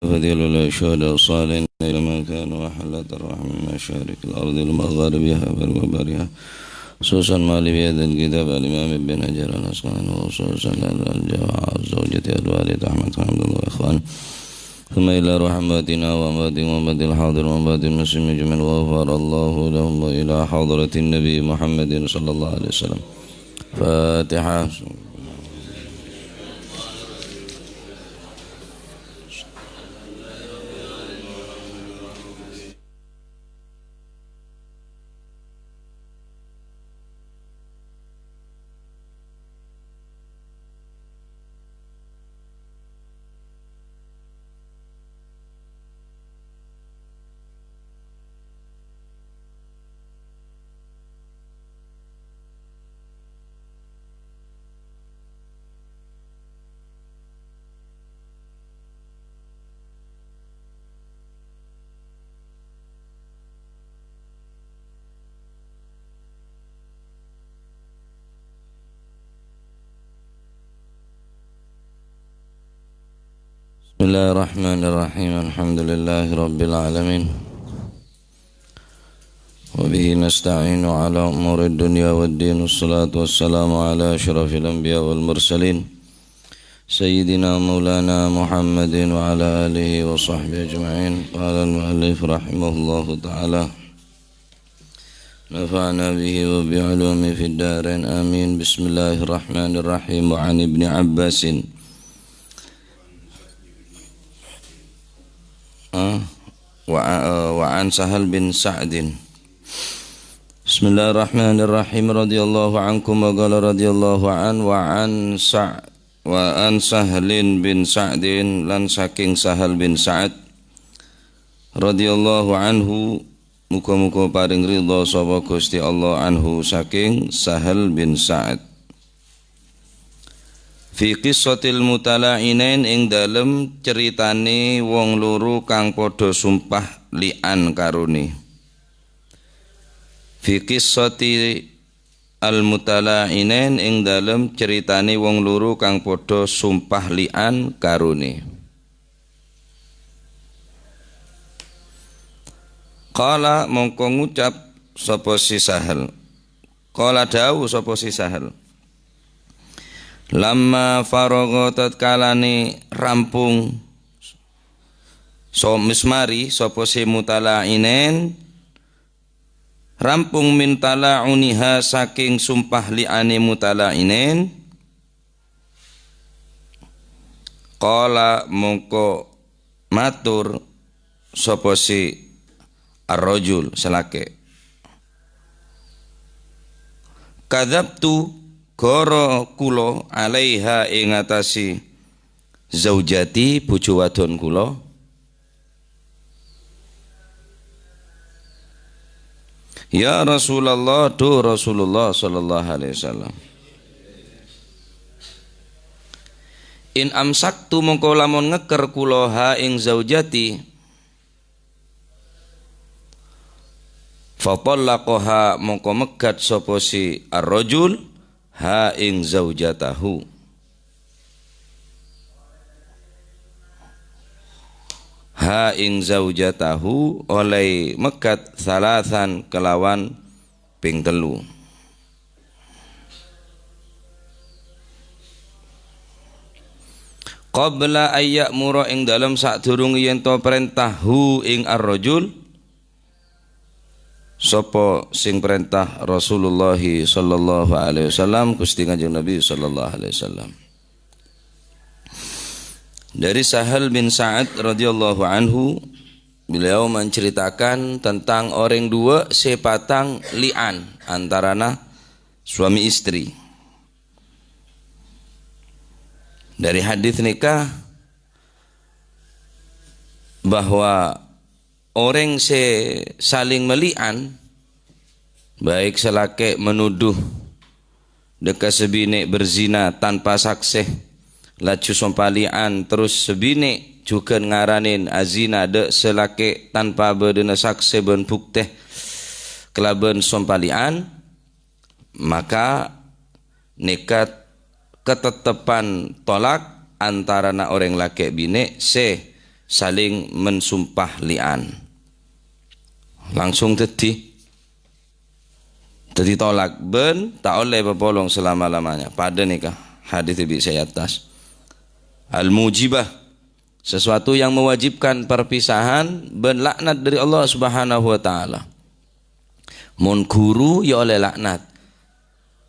فضيل الشهداء الصالحين إلى ما كانوا وحلت الرحم من مشارق الأرض المغاربها والمغاربها خصوصا ما لبيد الكتاب الإمام ابن حجر الأسقلاني وخصوصا الجماعة زوجة الوالد أحمد حمد الله وإخوان ثم إلى رحمتنا وأموات الحاضر وأموات المسلمين جميعا وغفر الله لهم وإلى حضرة النبي محمد صلى الله عليه وسلم. فاتحة. Bismillahirrahmanirrahim. Alhamdulillahi rabbil alamin. Wa bihi nasta'inu ala umurid dunya waddin. Wassalatu wassalamu ala asyrafil anbiya wal mursalin Sayyidina maulana Muhammadin wa ala alihi wa sahbihi ajma'in. Qala al-muallif rahimahullahu ta'ala, nafa'na bihi wa bi'ulumi fid darain amin. Bismillahirrahmanirrahim. Wa an ibni Abbasin wa an Sahal bin Sa'din. Bismillahirrahmanirrahim. Radhiyallahu ankum wa qala radhiyallahu an wa an Sahlin bin Sa'din, lan saking Sahal bin Sa'ad radhiyallahu anhu, muga-muga paring ridha sapa Gusti Allah anhu saking Sahal bin Sa'ad. Fi qissatil mutala'inain, ing dalem ceritane wong loro kang padha sumpah li'an karone. Fi qissati al mutala'inain, ing dalem ceritane wong loro kang padha sumpah li'an karone. Qala mongko ngucap sapa si Sahal. Qala dawu sapa si Sahal. Lamma faragha tatkalane rampung mismari sapa si mutala'inen, rampung min tala'uniha saking sumpah li'ane mutala'inen. Qala mongko matur sapa si ar-rajul selake, kadzabtu goro kulo alaiha ing atasi zaujati bojo wadon kula. Ya Rasulullah, do Rasulullah sallallahu alaihi wasallam, in amsaktu mongko lamun ngeker kula ha ing zaujati, fatallaqaha mongko megat sapa si ar-rajul ha ing zaujatahu. Ha ing zaujatahu oleh megat salasan kelawan ping telu. Qabla ayyak mura ing dalem sadurunge yen to perintah hu ing ar-rajul, sapa sing perintah Rasulullah sallallahu alaihi wasallam, Gusti Kanjeng Nabi sallallahu alaihi wasallam. Dari Sahal bin Sa'ad radhiyallahu anhu, beliau menceritakan tentang orang dua sepatang li'an antarana suami istri. Dari hadis nikah bahwa orang saling meli'an, baik selake menuduh deka sebine berzina tanpa saksi, laju sompalian terus sebine juga ngaranin azina de selake tanpa berdena saksi ben bukti kelaban sompalian, maka nekat ketetapan tolak antara orang laki bine saling mensumpah li'an. Langsung jadi tolak ben tak oleh berbolong selama-lamanya pada nikah. Hadis ibi saya atas. Al-mujibah, sesuatu yang mewajibkan perpisahan ben laknat dari Allah Subhanahu wa taala. Mun guru ya oleh laknat.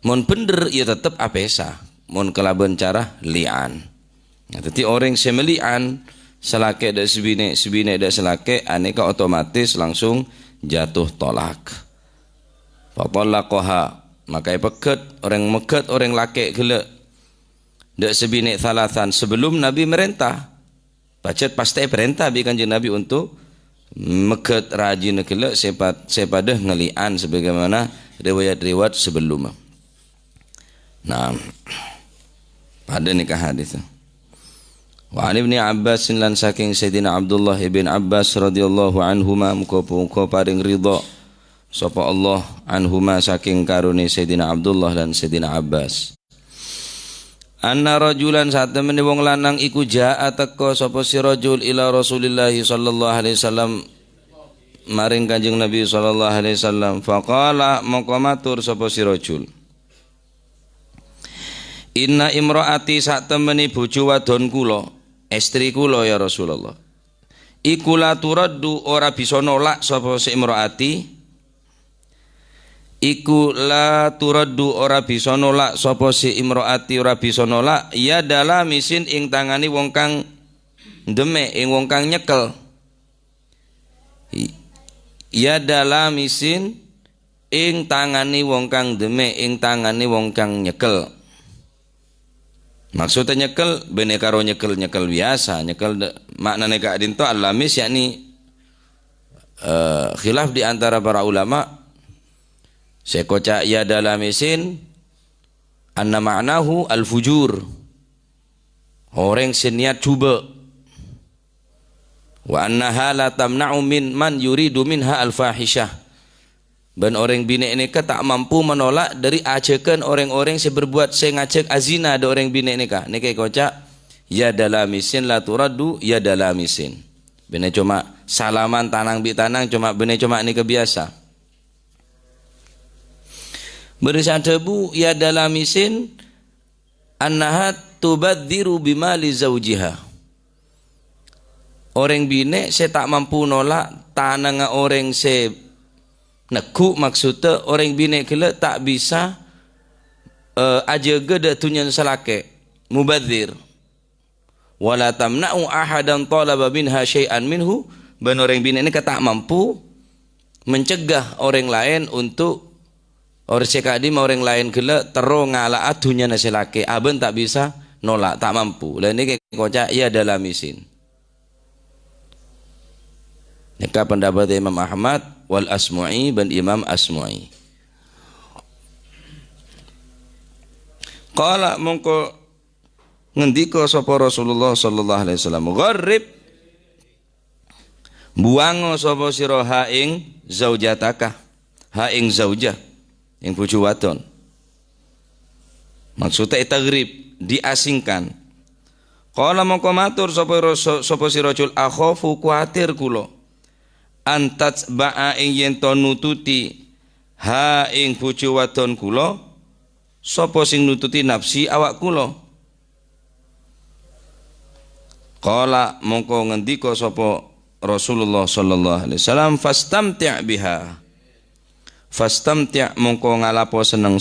Mun bener ya tetap apesa. Mun kelaban cara li'an. Nah, jadi orang semelian selake dak sebine dak selake aneka otomatis langsung jatuh tolak. Fatallaqaha, maka pekat orang mekat orang laki gelak dak sebine salasan sebelum Nabi merintah. Pacet pasti perintah bi Kanjeng Nabi untuk mekat rajin gelak sepadah ngelian sebagaimana riwayat-riwayat sebelum. Nah, pada nikah hadis. Wa an Ibnu Abbas lan saking Sayyidina Abdullah ibn Abbas radhiyallahu anhuma muga-muga paring ridha sapa Allah anhuma saking karune Sayyidina Abdullah dan Sayyidina Abbas. Anna rajulan saat temene wong lanang iku jaa teka sapa si rajul ila Rasulillah sallallahu alaihi wasallam maring Kanjeng Nabi sallallahu alaihi wasallam faqala mongko matur sapa si rajul Inna imraati sak temeni bojo wadon kula, istri kula ya Rasulullah. Iku la turaddu ora bisa nolak sapa si imraati. Iku la turaddu ora bisa nolak sapa si imraati ora bisa nolak ya dalam misin ing tangani wong kang demek ing wong kang nyekel. Ya dalam misin ing tangani wong kang demek ing tangani wong kang nyekel. Maksudnya nyekel bene karo nyekel biasa, nyekel maknane ka adin to alamis yakni khilaf di antara para ulama. Sekoca ya dalam isin anna ma'nahu al-fujur. Orang seniat cuba. Wa annaha la tamna'u min man yuridu minha al-fahishah. Dan orang bini ini tak mampu menolak dari ajakan orang-orang yang berbuat ngajak azina ada orang bini ini kah. Ini kayak kocak ya dalamisin la turaddu ya dalamisin. Bini cuma salaman tanang bi tanang bini cuma ini kebiasa. Berisan debu ya dalamisin annahat tubadziru bimali zaujiha. Orang bini saya tak mampu nolak tanang orang saya Neku maksudnya orang bini kela tak bisa aja gede tunyan selake mubadzir wala tamna'u ahadan talaba minha syai'an minhu ban orang bini ini tak mampu mencegah orang lain untuk orang sekadim orang lain kela terus ngala tunyan selake aben tak bisa nolak tak mampu lah ini kayak kocak ya dalam isin. Nikah pendapat Imam Ahmad wal Asmu'i dan Imam Asmu'i. Qala mongko ngendika sapa Rasulullah sallallahu alaihi wasallam gharib buang sapa sira ha ing zaujataka ha ing zaujah ing bojo wadon. Maksudnya tagrib diasingkan. Qala mongko matur sapa sira rajul akhafu kuatir kula antat ba'a ing yen to nututi ha ing bojo wadon kula sapa sing nututi nafsi awak kula. Qala mongko ngendika sapa Rasulullah sallallahu alaihi wasallam fastamti' biha fastamti' mongko ngalapo seneng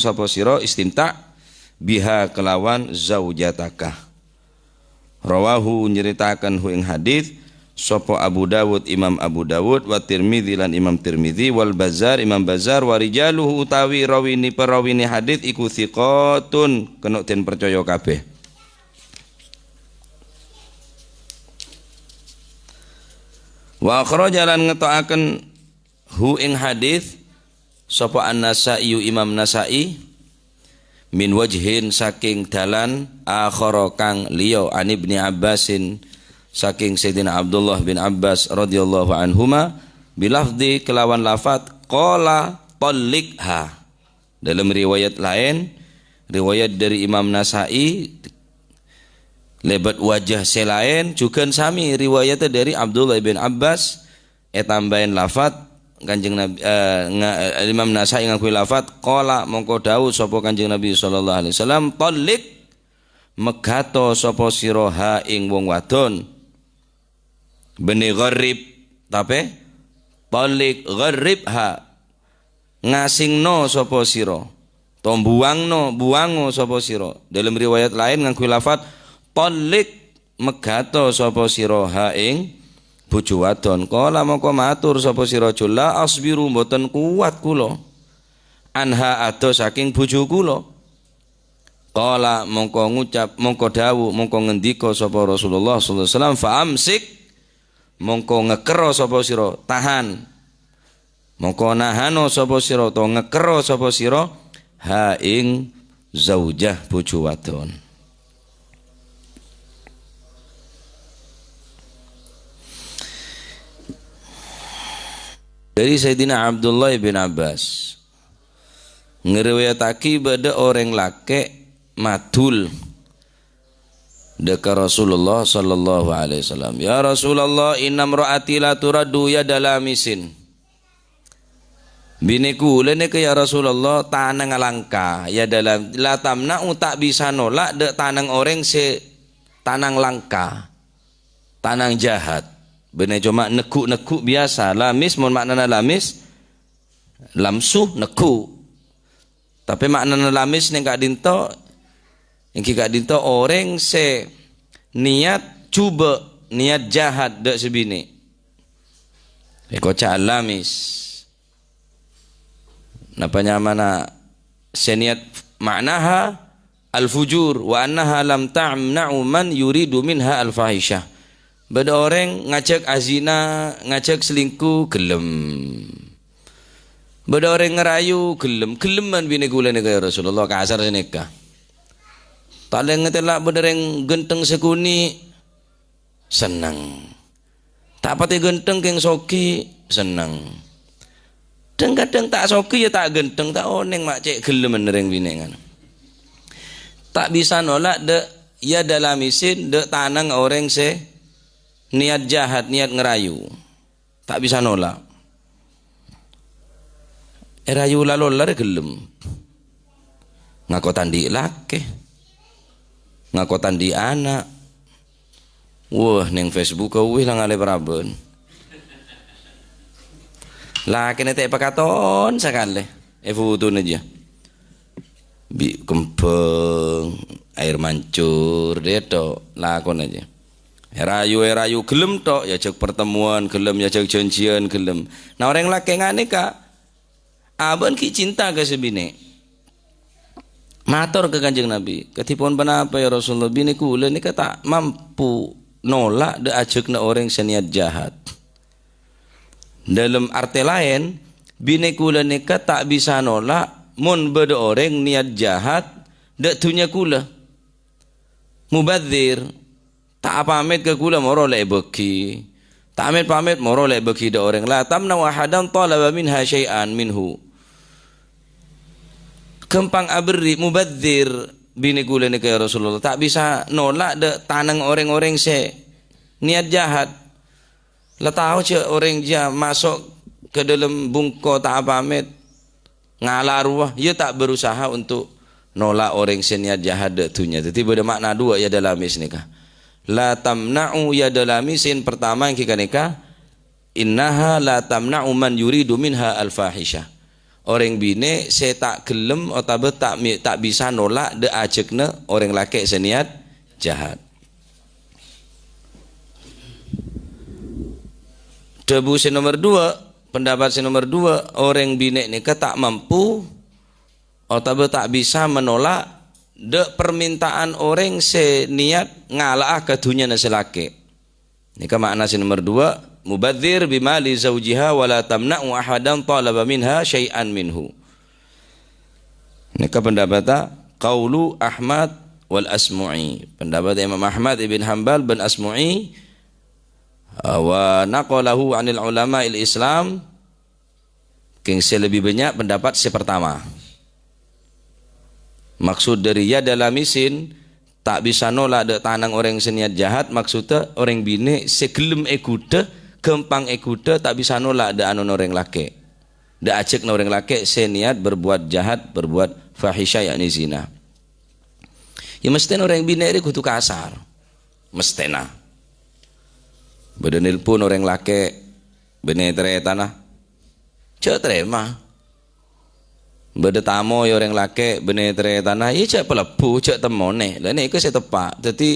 sapa sira istimta' biha kelawan zaujataka. Rawahu nyeritakan hu ing hadis sapa Abu Dawud Imam Abu Dawud wa Tirmidzi lan Imam Tirmidzi wal Bazzar Imam Bazzar wa rijaluhu utawi perawini hadis iku thiqatun kena den percaya kabeh. Wa akhraja lan ngetokaken hu ing hadis sapa An-Nasa'i Imam Nasa'i min wajhin saking dalan akhara kang liya an Ibnu Abbasin saking Sayyidina Abdullah bin Abbas radhiyallahu anhuma bilafdi kelawan lafat qala talliqha. Dalam riwayat lain riwayat dari Imam Nasa'i lebat wajah selain juga sami riwayatnya dari Abdullah bin Abbas tambahin lafat Kanjeng Nabi Imam Nasai ngakui lafat qala mongko dawuh sapa Kanjeng Nabi sallallahu alaihi wasallam talik megato sapa sira ha ing wong wadon beni gharib tapi talik gharib ha ngasingno sapa sira to buangno sapa sira dalam riwayat lain ngakui lafat talik megato sapa sira ha ing bojo wadon kala mongko matur sapa sira jula asbiru mboten kuat kula anha ado saking bojo kula kala mongko ngucap mongko dawuh mongko ngendika sapa Rasulullah sallallahu alaihi wasallam fa amsik mongko ngekero sapa sira tahan mongko nahano sapa sira to ngekero sapa sira ha ing zaujah bojo wadon. Dari Sayyidina Abdullah bin Abbas ngeriwayatake bada orang laki madul deka Rasulullah sallallahu alaihi wasallam ya Rasulullah inna imraati la turaddu yadalamisin bineku lene ke ya Rasulullah tanang langka ya dalam la tamna'u tak bisa nolak de tanang orang se tanang langka tanang jahat bener cuma nekuk biasa lamis mohon maknanya lamis lamsuh nekuk tapi maknanya lamis ning gak dinto orang se niat cuba niat jahat dek sebini kocak lamis napanya mana se niat maknaha al-fujur wa annaha lam ta'mna'u man yuridu minha al-fahisyah. Bada orang ngajak azina, ngajak selingkuh, gelem. Bada orang ngerayu, geleman bini gula ni kaya Rasulullah kasar seneka. Tak ada ngetelak bada orang genteng sekuni, senang. Tak pati genteng keng soki, senang. Dan kadang tak soki ya tak genteng, tak oneng mak cek geleman orang bini kan. Tak bisa nolak de ya dalam isin de tanang orang se niat jahat, niat ngerayu tak bisa nolak rayu lalolar gelem ngako tandi laki ngako tandi anak wah neng Facebook kau lang ale praben laki nete pakaton sakale foto aja bi kempeng air mancur dia to lakon aja rayu gelem tok ya cek pertemuan gelem ya cek janjian gelem nah orang laki ngane ka aban ki cinta ke sebine matur ke Kanjeng Nabi ketipun penapa ya Rasulullah bini kula nika tak mampu nolak de ajekna orang seniat jahat dalam arti lain bini kula nika tak bisa nolak mun beda orang niat jahat de dunya kula mubadzir tak pamit ke kula moro lek beki tak pamit moro lek beki de orang la tamna wahadan talaba minha syai'an minhu kempang abri mubadzir bini kula ni ya Rasulullah tak bisa nolak de tanang orang-orang se niat jahat la tahu je orang dia masuk ke dalam bungko tak pamit ngalah ruah dia tak berusaha untuk nolak orang se niat jahat de dunya jadi beda makna dua ya dalam nikah la tamna'u ya dalamisin pertama yang kita nikah innaha la tamna'u man yuridu minha al-fahisyah orang bine saya tak gelem atau tak bisa nolak de ajekna orang laki seniat jahat debu nomor 2 pendapat nomor 2 orang bine nikah tak mampu atau tak bisa menolak de permintaan orang seniat ngalah ke dunia nasi laki. Ini ke makna nomor 2 mubadzir bimali zawjiha wala tamna'u ahadan talaba minha syai'an minhu. Ini ke pendapat qaulu Ahmad wal Asmu'i. Pendapat Imam Ahmad ibn Hanbal bin Asmu'i wa naqalahu 'anil ulama Islam king lebih banyak pendapat pertama. Maksud dari ya dalam isin tak bisa nolak de tanang orang seniat jahat, maksudnya orang bine segelem ekuda kempang ekuda tak bisa nolak de anon orang laki de acek na orang laki seniat berbuat jahat, berbuat fahisya yakni zina. Ya mesti orang bine ini kudu kasar mestena bedenil pun orang laki bine tanah cek terima beda tamu ya orang laki bener tanah iya cak pelebu cak temone lah ini saya tepak jadi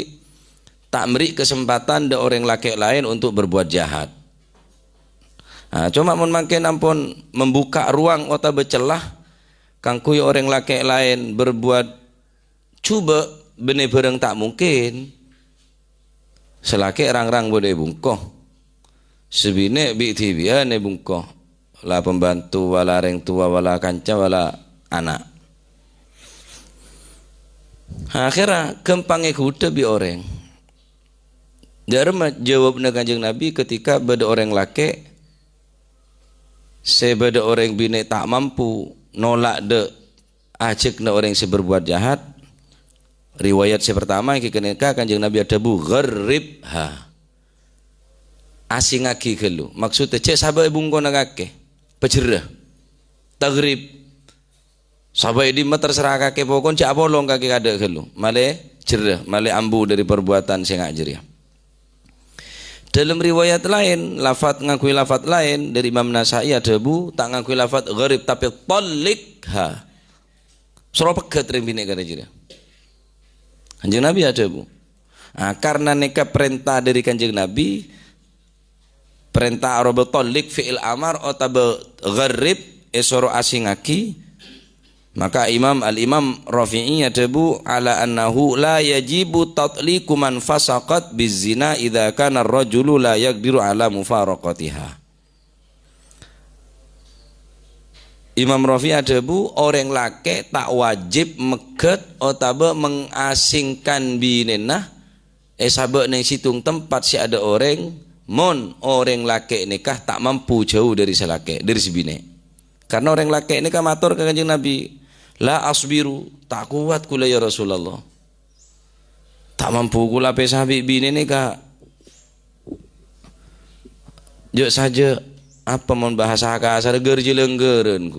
tak beri kesempatan de orang laki lain untuk berbuat jahat. Nah, cuma makin ampun membuka ruang otak bercelah kangkui orang laki lain berbuat coba bener bareng tak mungkin selaki rang-rang boleh bungkoh sebine bikti biar ne bungkoh lah pembantu wala reng tua wala kanca wala anak. Akhirnya kempangnya kuda bi orang. Jarma jawab na Kanjeng Nabi ketika beda orang laki sebeda orang bine tak mampu nolak de acek na orang seberbuat jahat. Riwayat pertama yang kekeneka Kanjeng Nabi ada bu gharibha asing aki kelu maksudnya cek sahabat bungko nagake pejerah tagrib sabai di terserah kaki pokon cak bolong kaki kada kelu male jerah male ambu dari perbuatan sing ajir ya. Dalam riwayat lain lafat ngakui lafat lain dari Imam Nasai ada bu tak ngakui lafat gharib tapi talikha soro pegat rembine kada jira Kanjeng Nabi ada bu. Nah, karena neka perintah dari Kanjeng Nabi perintah arabul talik fi'il amar atau gharib esoro asingaki maka al-imam Rafi'i yadabu ala annahu la yajibu tatliqu man fasaqat bizina idza kana ar-rajulu la yaqdiru ala mufaraqatiha. Imam Rafi'i adabu orang laki tak wajib meget atau mengasingkan binenah sabab nang situng tempat si ada orang mon orang laki nikah tak mampu jauh dari selaki dari sebine karena orang laki nikah matur ke Kanjeng Nabi la asbiru tak kuat kula ya Rasulullah tak mampu kula pesabi bine nikah jauh saja apa mon bahasa kasar gerjelenggereun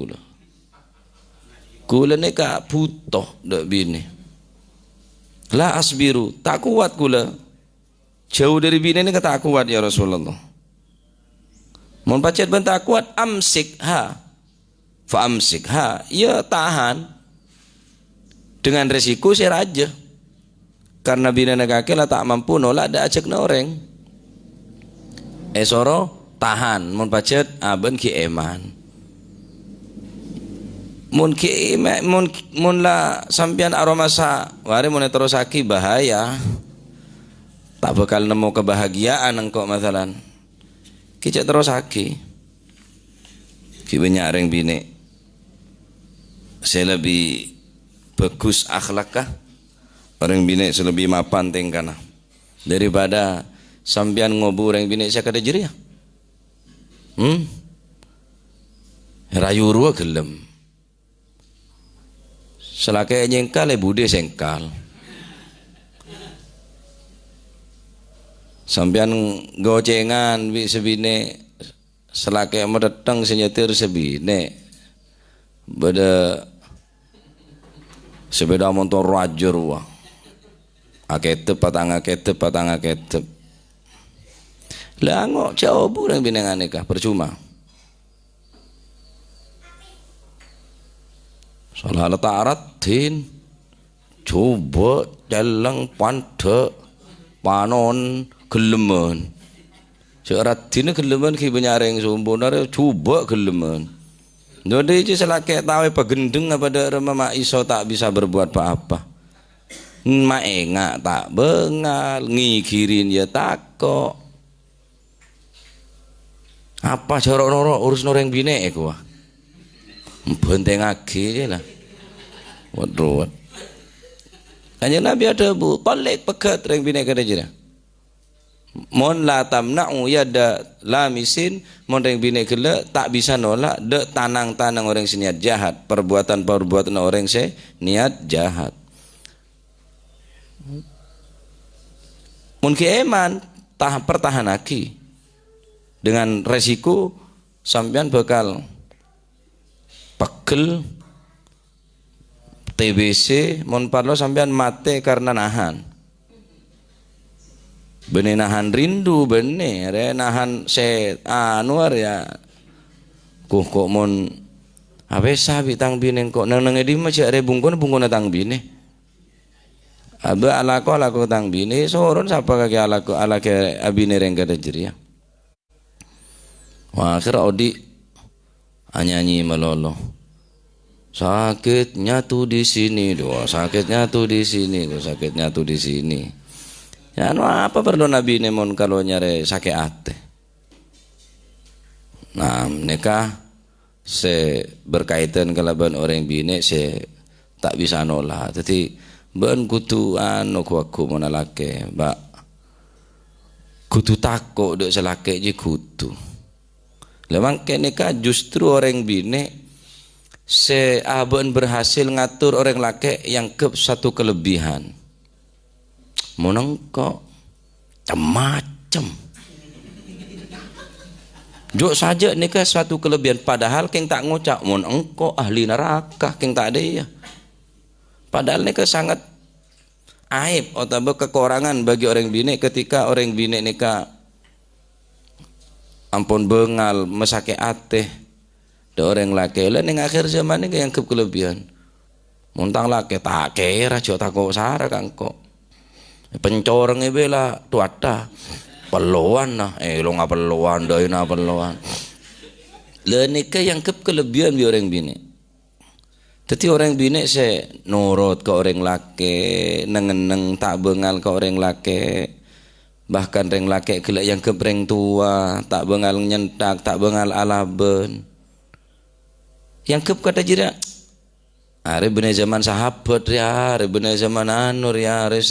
kula nikah butuh dak bine la asbiru tak kuat kula jauh dari bini ini kata kuat ya Rasulullah. Mun pacet bantah kuat amsik ha, fa amsik ha, ya tahan dengan resiko saya raja. Karena bini negake lah tak mampu nolak ada acek na orang. Esoro tahan, mun pacet aben ki eman. Mun ki mun la sampian aromasa, wari mun terus aki bahaya. Tak bakal nemu kebahagiaan engkau masalan kicak terus haki banyak orang bini saya lebih bagus akhlakah orang bini saya lebih mapan tingkana daripada sambian ngobur orang bini saya kada jeri ya rayu ruwa gelem selake nyengkal bude sengkal sampean gocengan bi sebine selake medeteng senyetir sebine beda sepeda motor rajer wah aketep patang aketep lah ngok jauh burang binengan nikah percuma salah letak tin coba dalang pante panon gelemen serat dina gelemen ki banyak sumbonar coba gelemen jadi itu selake tahu pagendeng pada Mama Iso tak bisa berbuat apa-apa mak engak tak bengal ngikirin ya takok apa jorok noro urus noreng bine ku benteng agi lah waduh Kanjeng Nabi ada bu talik pegat reng bine kada jira mon la tamna'u yada lamisin mon reng bine gele tak bisa nolak de tanang-tanang orang seniat jahat perbuatan orang se niat jahat Mungkin eman pertahan lagi dengan resiko sampean bakal pegel TBC mon parlo sampean mate karena nahan. Bene nahan rindu bene re nahan anuar ya kok mon abe sabi tang bine kok nang edi mah cek re bungkun tang bine. Abe alako tang bine soron sapa kaki alake abine reng kada jeria. Wah akhir odi anyanyi melolo. Sakitnya tuh di sini, doa sakitnya tuh di sini, doa sakitnya tuh di sini. Ya no apa perlu nabi nemon kalau nyare sakit ate. Nah mereka berkaitan kalaban orang bine tak bisa nolak. Jadi ben kutu anu aku monalake, mbak kutu takut dek selake je kutu. Lemang keneka justru orang bine aben berhasil ngatur orang laki yang ke satu kelebihan. Monengko macam jok saja nikah suatu kelebihan padahal keng tak ngucap mon engko ahli neraka keng tak ada ya. Padahal nikah sangat aib atau kekurangan bagi orang bine ketika orang bine nikah ampun bengal mesake ateh da orang laki lah ning akhir zaman ini yang kelebihan montang laki tak kira jok tak kok sara kang kok pencoreng bela tuata peluan nah lo ngapa peluan doi na peluan le nikah yang kelebihan bi orang bine. Jadi orang bine nurut ke orang laki, neng tak bengal ke orang laki, bahkan orang laki kelak yang kebreng tua, tak bengal nyentak, tak bengal alaben. Yang kata jira, hari bener zaman sahabat ya, hari bener zaman anur ya, hari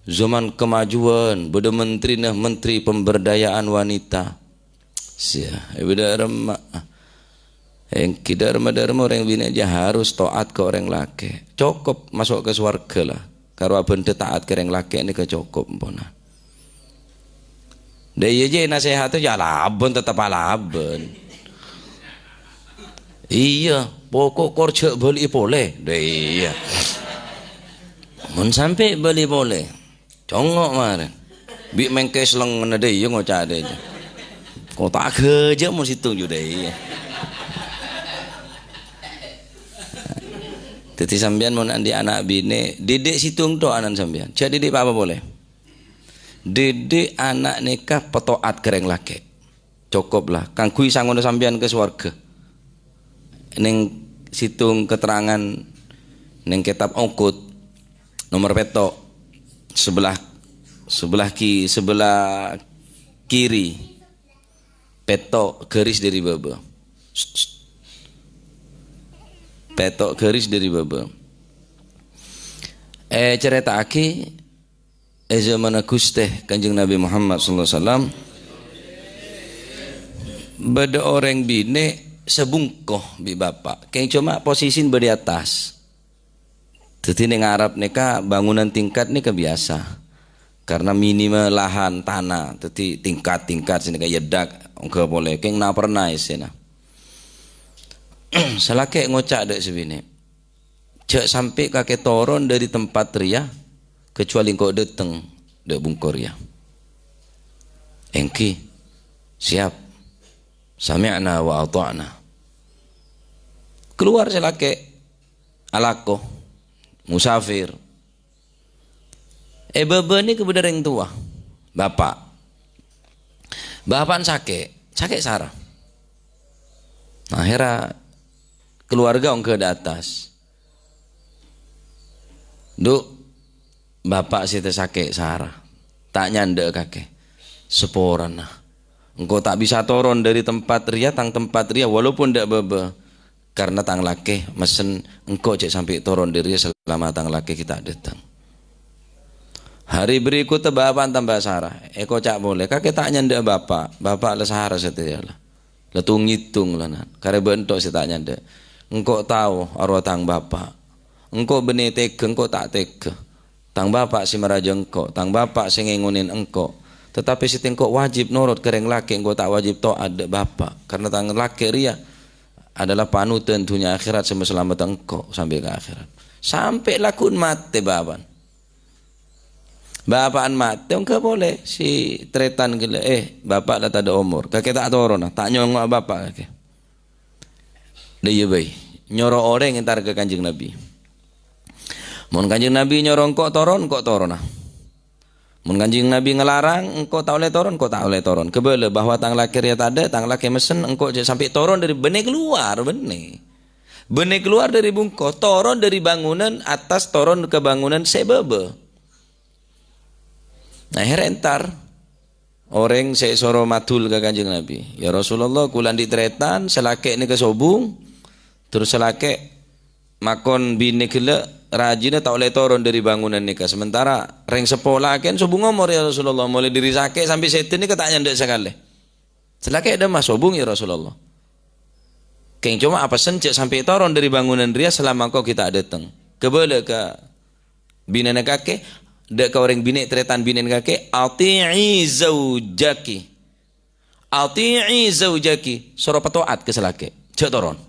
zaman kemajuan, beda menteri pemberdayaan wanita. Sia, beda remak. Yang kita dharma orang bina aja harus taat ke orang laki. Cukup masuk ke surga lah. Kalau benda taat ke orang laki ini kecukup pona. Dia je nasihat tu ya laban tetap laban. Iya, pokok kerja beli boleh. Iya. Mun sampai beli boleh. Congok maren. Bi mengkes leng ngene dia ngocak dia. Kau tak kerja mun situ juga iya. Jadi sambian mau nanti anak bine, dedek situng to anak sambian. Jadi dedek apa boleh? Dedek anak nikah petoat kereng laki. Cukup lah. Kang kui sangono sambian ke swarga. Neng situng keterangan neng kitab Ongkut nomor petok sebelah kiri petok garis dari bawah. Petok garis dari baba. Cerita aki zaman Gusti Kanjeng Nabi Muhammad sallallahu alaihi wasallam beda orang bine sebungkoh bi bapak. Kayak cuma posisin di atas. Jadi ning Arab neka bangunan tingkat nih kebiasa. Karena minimal lahan tanah, jadi tingkat sini kayak yedak enggak boleh. Kayak na pernah isina. Selake ngocak dek sebini cek sampai kakek toron dari tempat ria kecuali kau dateng dek bungkor ya engki siap sami'na wa ata'na keluar selake alako musafir bebe ni kebenar yang tua bapak sakit sarah akhirnya keluarga orang ke atas. Duk bapak si sakit sarah. Tak nyanda kakek. Seporan nah. Engkau tak bisa turun dari tempat ria walaupun ndak bebe. Karena tang laki mesen engkau cek sampai turun dari selama tang laki kita datang. Hari berikutnya bapak tambah sarah. Eko cak boleh kakek tak nyanda bapak le sarah setia lah. Letung ngitung lah nah. Karena bentuk si tak nyanda. Engkau tahu arwah tang bapak. Engkau benih tega, engkau tak tega. tang bapak si meraja engko, tang bapak si ngengunin engko. Tetapi si engko wajib nurut kereng laki, engko tak wajib taat dek bapak. Karena tang laki ria adalah panutan dunia akhirat sampai selamat engko sampai ke akhirat. Sampai lakun mati bapan. Bapaan mati engko boleh si tretan gila bapak dah tak ada umur. Kakek tak turun nah, tak nyongok bapak kakek. Dia bayi nyoro orang entar ke Kanjeng Nabi. Mun Kanjeng Nabi nyoro kok toron nah. Mun Kanjeng Nabi ngelarang engkau tak oleh toron, kok tak oleh toron. Kebele bahwa tang laki ria tade, tang laki mesen engkau sampai toron dari benih keluar benih. Benih keluar dari bungko, toron dari bangunan atas toron ke bangunan sebebe. Nah herentar orang saya soro matul ke Kanjeng Nabi. Ya Rasulullah kulan ditretan selake ini kesobung. Terus selake makon bini kele rajinnya tak oleh turun dari bangunan nikah. Sementara reng sepolah kan sobung ngomor ya Rasulullah. Mulai diri sakit sampai setin ini ketanya ndak sekali. Selake ada mas sobung ya Rasulullah. Keng cuma apa sencek sampai turun dari bangunan dia selama kau kita datang. Kebele ke bini kakek. Dek ke orang bini tretan bini kakek. Ati'i zaujaki. Ati'i zaujaki. Suruh patoat ke selake. Cek turun.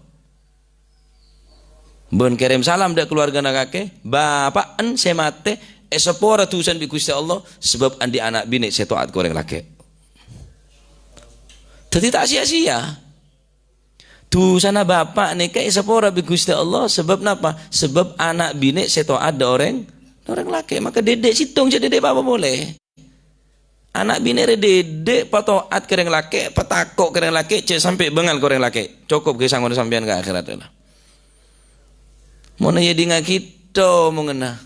Ben kirim salam dak keluarga kakek, bapak en semate sepora tusan bi Gusti Allah sebab andi anak bini saya taat goreng laki. Jadi tak sia-sia. Tusana bapak nikah sepora bi Gusti Allah sebab napa? Sebab anak bini saya taat ada orang laki. Maka dedek situng jadi dedek apa boleh. Anak bini dedek patoat goreng laki, patakok goreng laki, cek sampai bengal goreng laki. Cukup ke sangon sampean ke akhirat lah. Mana jadi ngak kita mengena.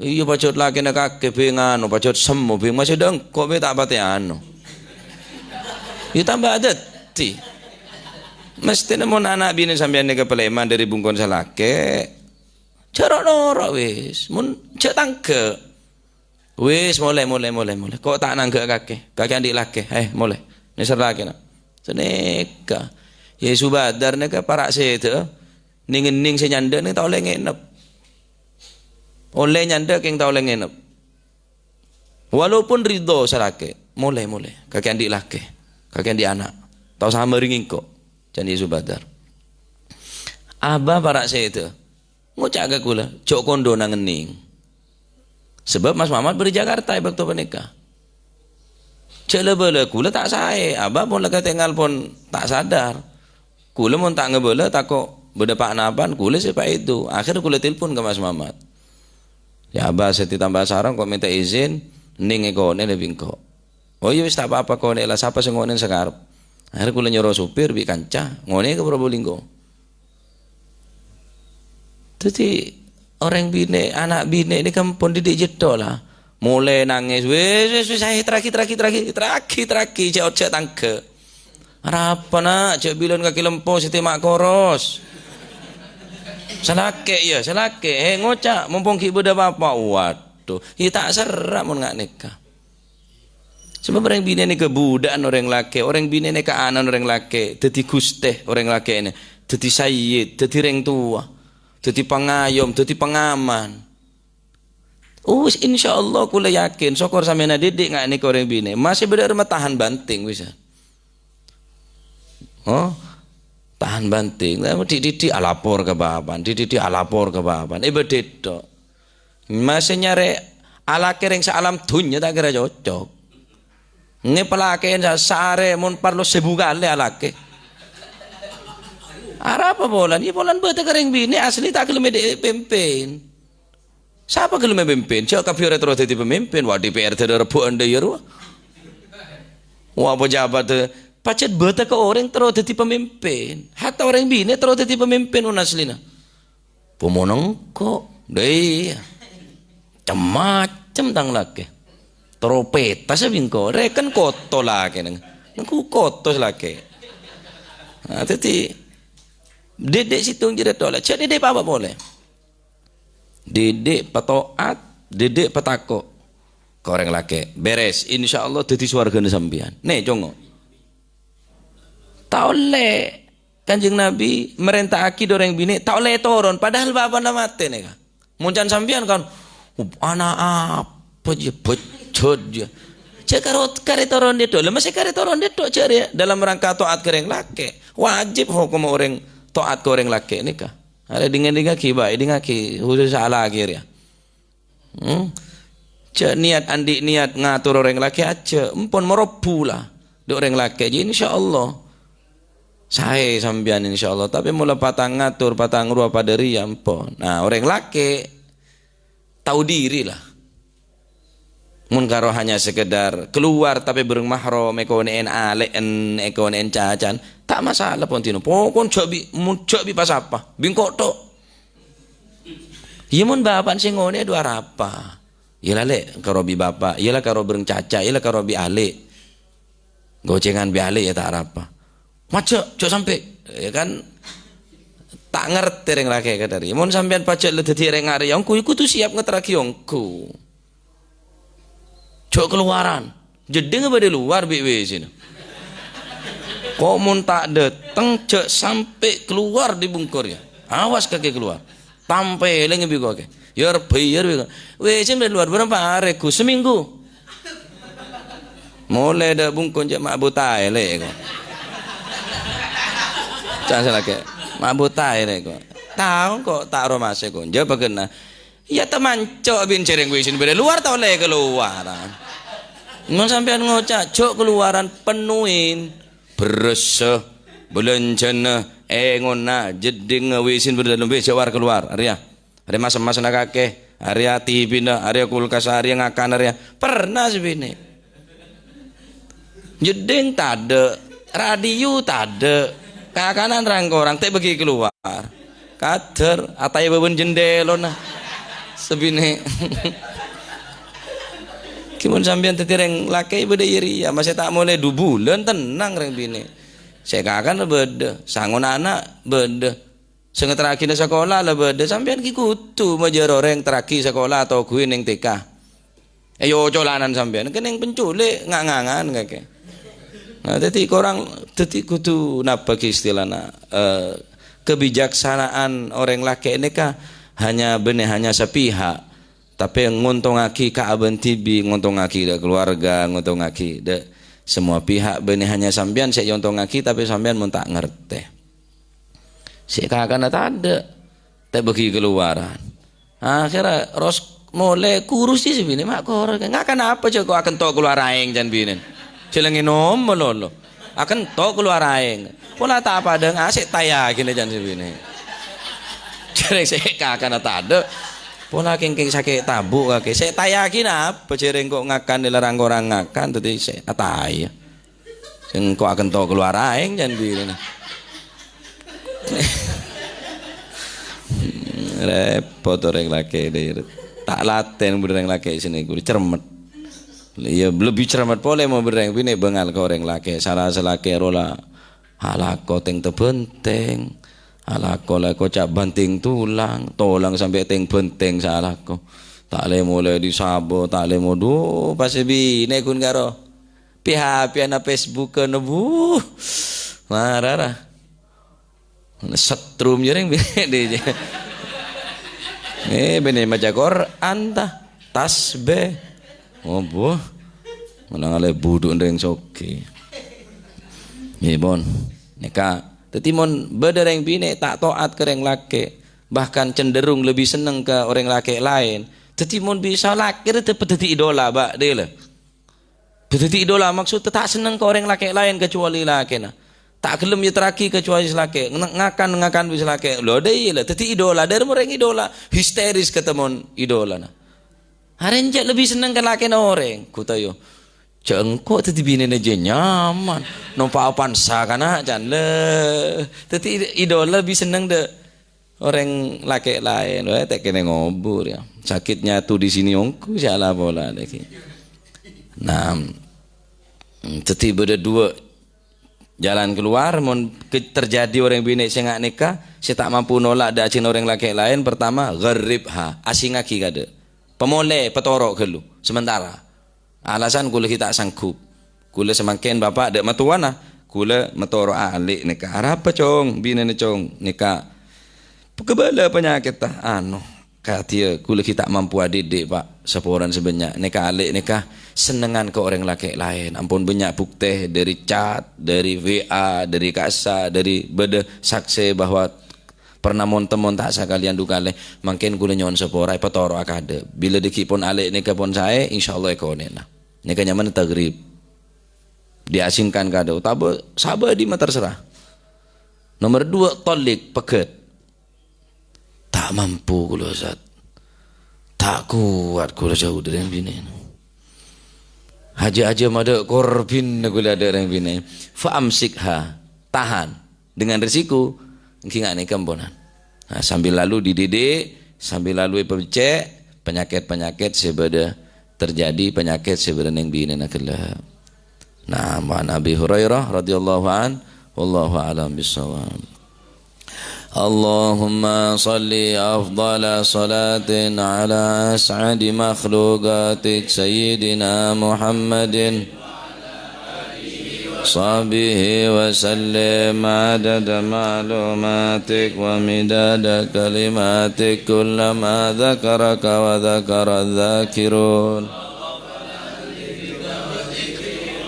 Iya pacot laki nak kakek pengan, pacot semu peng masih deng. Kok be tak pati anu. Itu tambah adat ti. Mesti mau anak bini sampean ke peleman dari bungkon salake. Cara norak wis, mun cek tangke. Wis mulai. Kok tak nangke kakek adik laki. Mulai. Nisar laki nak. Seneka. Ya subadar neka parak sete. Ning senyanda ni tak oleh ngenep. Oleh nyanda keng tak oleh ngenep. Walaupun ridho salake, mulai. Kakek adik laki, kakek adik anak. Tahu sama ringin kok. Jadi subadar. Abah parak saya itu. Ngucak ke kula, cok kondo nangening. Sebab Mas Mamat beri Jakarta waktu menikah. Cek lebele kula tak saya. Abah pun lega tinggal pun tak sadar. Kula pun tak ngebele tak kok. Berdepak napan, kule siapa itu. Akhirnya kule telepon ke Mas Mamat. Ya abah saya ditambah sarang kok minta izin. Ning ekone lebih kok. Oh iya wis tak apa-apa kone lah. Siapa sing ngonen sekarang. Akhirnya kule nyuruh supir bi kancah. Ngone ke Probolinggo. Jadi orang bine, anak bine ini kan pun didik jedok lah. Mulai nangis. Wis saya terakhir. Cek tangke. Apa nak cek bilan kaki lempo siti mak koros. Selake ya, selake. Ngocak mumpung ki beda bapak. Waduh, ya tak serak mun ngak nikah. Sebab orang bini ni kebudakan orang laki, orang bini ni keanan orang laki, dadi gusteh orang laki ini, dadi sayyid, dadi reng tua, dadi pengayom, dadi pengaman. Insyaallah kula yakin syukur sampeyan didik ngak nikah orang bini, masih bener tahan banting bisa. Tahan banting, dididik alapor ke bapan, bededok. Masih nyari ala kering salam dunya tak kira cocok. Nge pelakein sare mun parlo 1000 kali alake. Ara apa bolan? Ini bolan bete kering bini asli tak gelem pimpin. Siapa gelem pimpin? Cok kafiore terus dadi pemimpin, wah DPR rebukan deh ya. Wah pejabat pacet bete ke orang terus jadi pemimpin. Hatta orang bini terus jadi pemimpin unaslina. Pemonong kok deh. Macam tang laki. Tropeta sabingko. Rekan koto laki nang. Nangku koto laki. Nah, jadi dedek situng jadi tolak. Cak dedek apa boleh? Dedek patoat, dedek petako. Koreng laki. Beres. Insyaallah jadi swargane sampean. Nih jongo. Tak oleh Kanjeng Nabi merintah aki doreng bini tak oleh turun padahal bapak nama mati nih kan muncan sampean kan Anak apa je becot je. Cek kare toron dia tu, masih kare toron dia tu cari dalam rangka taat ke orang laki. Wajib hukum orang taat ke orang laki ni kah? Ada dengan kibai dengan khusus salah akhir ya. Cek niat andi niat ngatur orang laki aja, empon merobu lah. Do orang laki je insyaallah. Saya sambian insyaallah, tapi mula patang ngatur patang ruah pada ria empon. Nah orang laki tahu diri lah. Mun karo hanya sekedar keluar tapi bereng mahram ekon en ale en ekon en cacan tak masalah pun tino pokon cobi pas apa bingkok tok iya mun bapak sing ngone dua apa iyalah le karo bi bapak iyalah karo bereng caca iyalah karo bi ale gocengan bi ale ya tak apa macet cok sampai ya kan tak ngerti reng laki kadari mun sampean pacet le dadi reng are yongku iku tu siap ngetraki yongku cok keluaran jeding apa di luar BW sini kok mun tak dateng cek sampai keluar di bungkur ya awas kaki keluar tampai lagi bigo ke yer bayar bigo WC di luar berapa hari ku seminggu mulai dah bungkur cek mak butai le ko jangan salah ke mak butai le ko tahu kok tak romase ko jawab kena ya teman cok bin cereng wisin beda luar tau le keluaran. Mun sampean ngocak cok keluaran penuhin bereseh belenjana ngona jeding wisin beda lumbe jawar keluar area. Area masam-masam kakek, area TV na, area kulkas, area ngakan area. Pernah sebini. Jeding tak ada, radio tak ada. Kakanan rangkorang teh bagi keluar. Kader atai beban jendela nah. Sebini kimun sampean tetireng laki beda iri ya masih tak mulai 2 bulan tenang reng bini saya kakan beda sangon anak beda sing terakhir sekolah lah beda sampean ki kudu majar orang terakhir sekolah atau gue neng TK yo colanan sampean keneng penculik ngangan kakek nah dadi korang dadi kudu napa ki istilahna kebijaksanaan orang laki ini kah hanya benih hanya sepihak tapi nguntungaki kaaban tibi nguntungaki da keluarga nguntungaki da semua pihak benih hanya sampean saya nguntungaki tapi sampean mun tak ngerti si kakak tak ada tak bagi keluaran akhirnya ros mulai kurus sih bini mak korang nggak akan apa coba akan to keluar aing jan binin celengin nom melolo akan to keluar aing pola tak apa deng asik tayakin jan si bini cereng saya kakak tak ada pola kengkeng sakit tabuk kake saya tayakin apa cereng kok ngakan dilarang orang ngakan tadi saya atai sing kok akan to keluar aing jan bini repot orang laki deh tak laten bereng laki sini gue cermet ya lebih cermet boleh mau bereng bini bengal ke orang laki salah selaki rola halako teng tebenteng halako lah kocak banting tulang tolang sampai teng benteng salahko tak le mulai disabo tak le modu pasti bini kun karo pihak na Facebook kan bu marah setrum jereng bini bini maca Quran tah tasbih oh bu menang ale buduk ndeng soki bon neka tetimon bedereng bini tak taat ke orang laki bahkan cenderung lebih seneng ke orang laki lain tetimon bisa laki itu pedeti idola bak dia lah pedeti idola maksud tak seneng ke orang laki lain kecuali laki nah tak gelem ya teraki kecuali laki ngakan bisa laki lo deh lah teti idola dari orang idola histeris ketemon idola nah harenjak lebih seneng ke laki na orang kutayo jengkok teti bini aja nyaman nompa apan sakana jan le teti idola lebih seneng de orang laki lain tak kena ngobur ya sakitnya tuh di sini ongku salah bola lagi nah teti beda dua jalan keluar mon terjadi orang bini saya nggak nikah saya tak mampu nolak dacin orang laki lain pertama gharibha asingaki kada pemoleh petorok gelu sementara alasan kula kita sanggup kula semakin bapak dek matuana kula metoro alik nikah apa cong bini ni cong nikah kebala penyakit tah anu katia kula kita mampu adik pak seporan sebanyak neka alik neka senengan ke orang laki lain ampun banyak bukti dari chat dari WA dari kasa dari beda saksi bahwa pernah montemon tak sekalian dukale makin kula nyon seporai petoro akade bila dikipun alik neka pun saya insyaallah ekonena neka nyaman tagrib diasingkan kado tabe sabar di mata terserah. Nomor 2 tolik peket tak mampu kula Ustaz tak kuat kula jauh dari yang bini haji mada korbin kula ada yang bini faamsikha tahan dengan risiko engking ane kamponan nah, sambil lalu dididik sambil lalu pecek penyakit sebeda terjadi penyakit sebeda yang bini nakala nah Nabi Hurairah radhiyallahu an wallahu a'lam bissawab. Allahumma salli afdala salatin ala as'adi makhluqatik sayyidina Muhammadin sahbihi wa sallim adada ma'lumatik wa midada kalimatik kullama dhakaraka wa dhakara dhakirun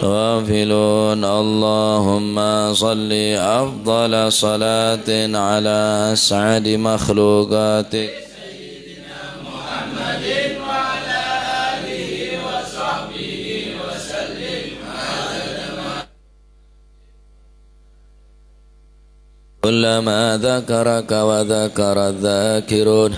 غافلون اللهم صل أفضل صلاة على أسعد مخلوقاتك سيدنا محمد وعلى آله وصحبه وسلم كلما ذكرك وذكر الذاكرون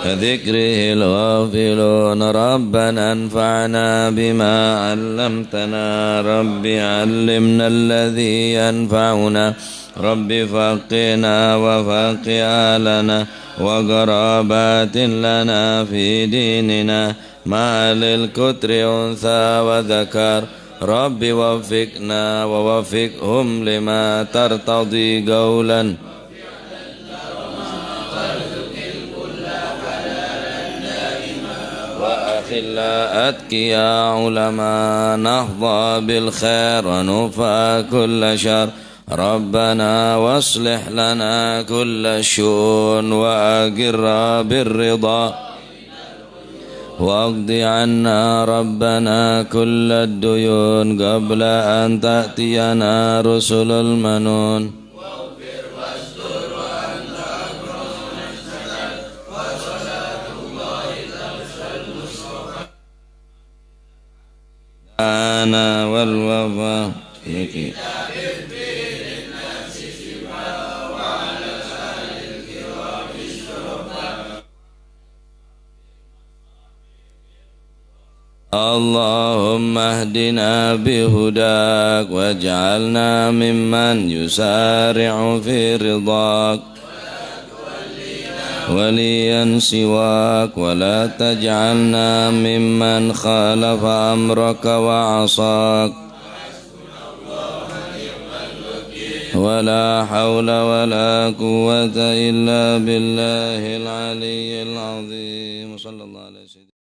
كذكره الغافلون ربنا انفعنا بما علمتنا رب علمنا الذي ينفعنا رب فقنا وفق آلنا وقرابات لنا في ديننا مع للكتر أنثى وذكر رب وفقنا ووفقهم لما ترتضي قولا خلاءتك يا علماء نهضى بالخير ونفى كل شر ربنا واصلح لنا كل الشؤون وأقر بالرضا واقض عنا ربنا كل الديون قبل أن تأتينا رسل المنون أنا والوفاء لك اللهم اهدنا بهداك واجعلنا ممن يسارع في رضاك وليا سواك ولا تجعلنا ممن خالف أمرك وعصاك ولا حول ولا قوة إلا بالله العلي العظيم صلى الله عليه وسلم.